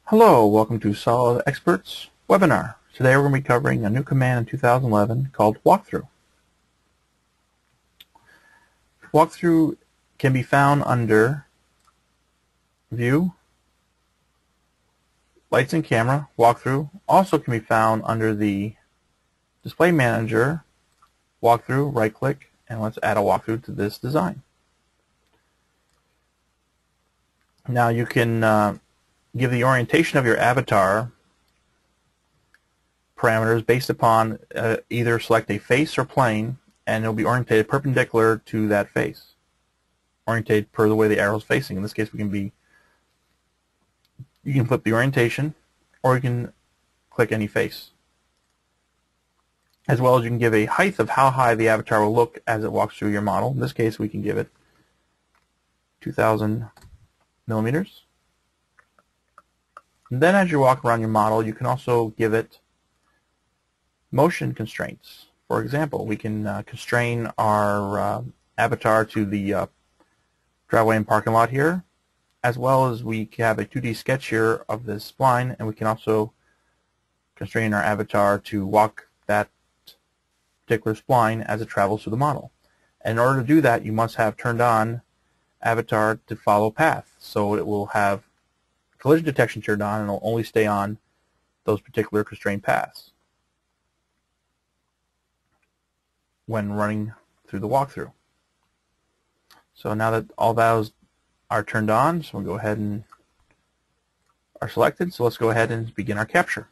Hello, welcome to Solidxperts webinar. Today we're going to be covering a new command in 2011 called walkthrough. Walkthrough can be found under View, Lights and Camera, Walkthrough. Also can be found under the Display Manager, Walkthrough, right click, and let's add a walkthrough to this design. Now you can give the orientation of your avatar parameters based upon either select a face or plane, and it will be orientated perpendicular to that face, orientated per the way the arrow is facing. In this case, you can flip the orientation, or you can click any face. As well as you can give a height of how high the avatar will look as it walks through your model. In this case, we can give it 2,000 millimeters. And then as you walk around your model, you can also give it motion constraints. For example, we can constrain our avatar to the driveway and parking lot here, as well as we have a 2D sketch here of this spline, and we can also constrain our avatar to walk that particular spline as it travels through the model. And in order to do that, you must have turned on avatar to follow path, so it will have collision detection turned on, and it'll only stay on those particular constrained paths when running through the walkthrough. So now that all those are turned on, so we'll go ahead and are selected. So let's go ahead and begin our capture.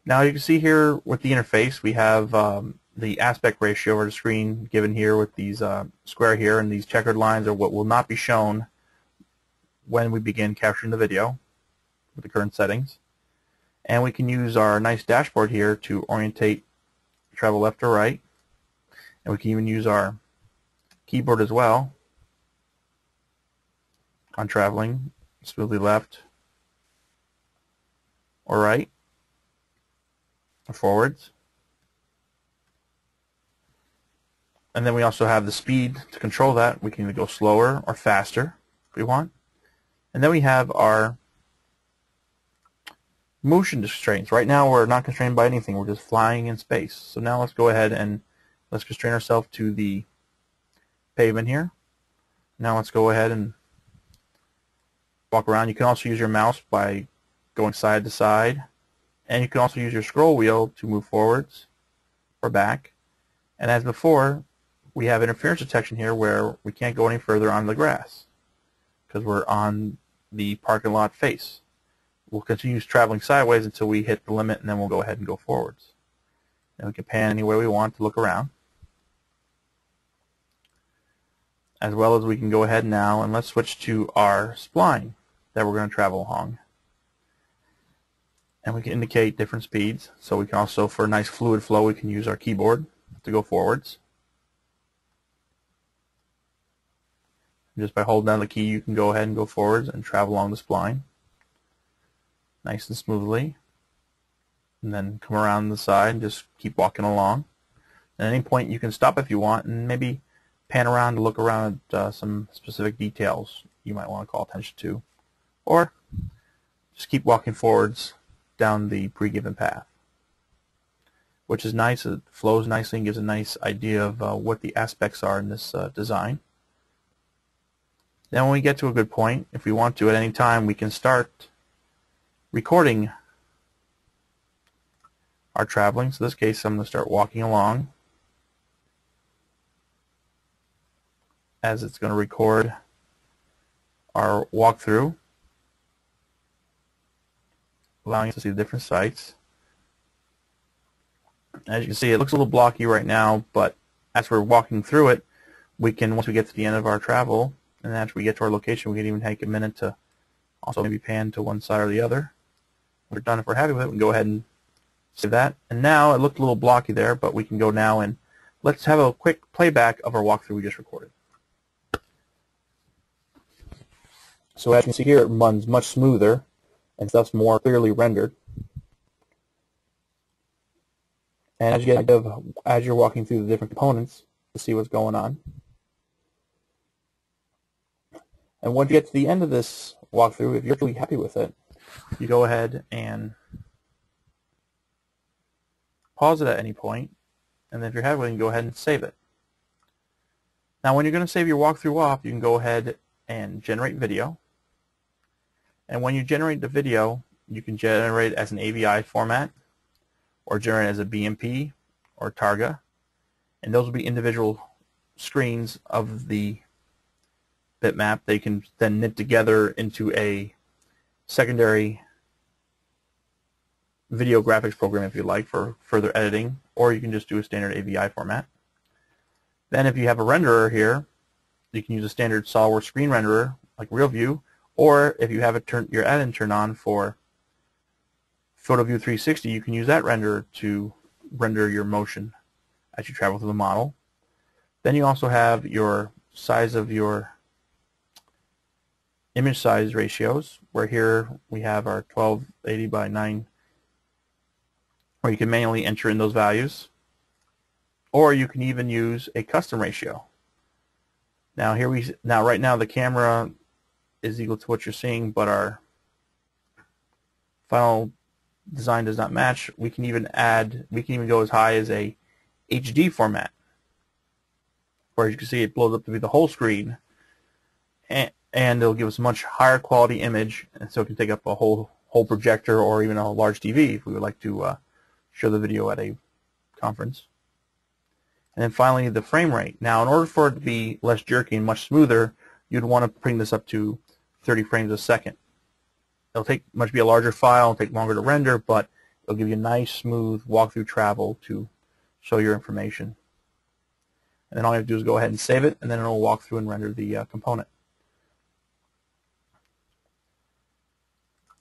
Now you can see here with the interface, we have the aspect ratio over the screen given here with these square here, and these checkered lines are what will not be shown when we begin capturing the video with the current settings. And we can use our nice dashboard here to orientate, travel left or right, and we can even use our keyboard as well on traveling smoothly left or right or forwards. And then we also have the speed to control that. We can either go slower or faster if we want. And then we have our motion constraints. Right now we're not constrained by anything. We're just flying in space. So now let's go ahead and let's constrain ourselves to the pavement here. Now let's go ahead and walk around. You can also use your mouse by going side to side. And you can also use your scroll wheel to move forwards or back. And as before, we have interference detection here where we can't go any further on the grass because we're on the parking lot face. We'll continue traveling sideways until we hit the limit, and then we'll go ahead and go forwards. And we can pan anywhere we want to look around. As well as we can go ahead now and let's switch to our spline that we're going to travel along. And we can indicate different speeds. So we can also, for a nice fluid flow, we can use our keyboard to go forwards. Just by holding down the key, you can go ahead and go forwards and travel along the spline nice and smoothly. And then come around the side and just keep walking along. At any point you can stop if you want and maybe pan around to look around at some specific details you might want to call attention to. Or just keep walking forwards down the pre-given path, which is nice. It flows nicely and gives a nice idea of what the aspects are in this design. Then when we get to a good point, if we want to at any time, we can start recording our traveling. So in this case, I'm going to start walking along as it's going to record our walkthrough, allowing us to see the different sites. As you can see, it looks a little blocky right now, but as we're walking through it, we can, once we get to the end of our travel, and after we get to our location, we can even take a minute to also maybe pan to one side or the other. When we're done, if we're happy with it, we can go ahead and save that. And now, it looked a little blocky there, but we can go now and let's have a quick playback of our walkthrough we just recorded. So as you can see here, it runs much smoother and stuff's more clearly rendered. And as you get an idea of, as you're walking through the different components to see what's going on. And once you get to the end of this walkthrough, if you're really happy with it, you go ahead and pause it at any point, and then if you're happy with it, you can go ahead and save it. Now when you're going to save your walkthrough off, you can go ahead and generate video. And when you generate the video, you can generate it as an AVI format or generate it as a BMP or Targa. And those will be individual screens of the bitmap. They can then knit together into a secondary video graphics program if you like for further editing, or you can just do a standard AVI format. Then if you have a renderer here, you can use a standard SOLIDWORKS screen renderer like RealView, or if you have your add-in turned on for PhotoView 360, you can use that renderer to render your motion as you travel through the model. Then you also have your size of your image size ratios, where here we have our 1280 by 9, where you can manually enter in those values, or you can even use a custom ratio. Now right now the camera is equal to what you're seeing, but our final design does not match. We can even go as high as a HD format, where you can see it blows up to be the whole screen, and it'll give us a much higher quality image, and so it can take up a whole projector or even a large TV if we would like to show the video at a conference. And then finally, the frame rate. Now, in order for it to be less jerky and much smoother, you'd want to bring this up to 30 frames a second. Must be a larger file, it'll take longer to render, but it'll give you a nice, smooth walkthrough travel to show your information. And then all you have to do is go ahead and save it, and then it'll walk through and render the component.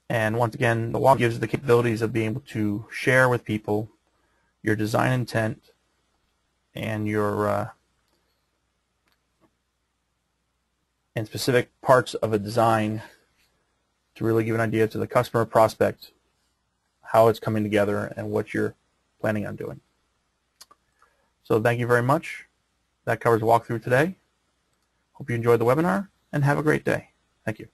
And once again, the walk gives you the capabilities of being able to share with people your design intent and your and specific parts of a design to really give an idea to the customer prospect how it's coming together and what you're planning on doing. So thank you very much. That covers the walkthrough today. Hope you enjoyed the webinar, and have a great day. Thank you.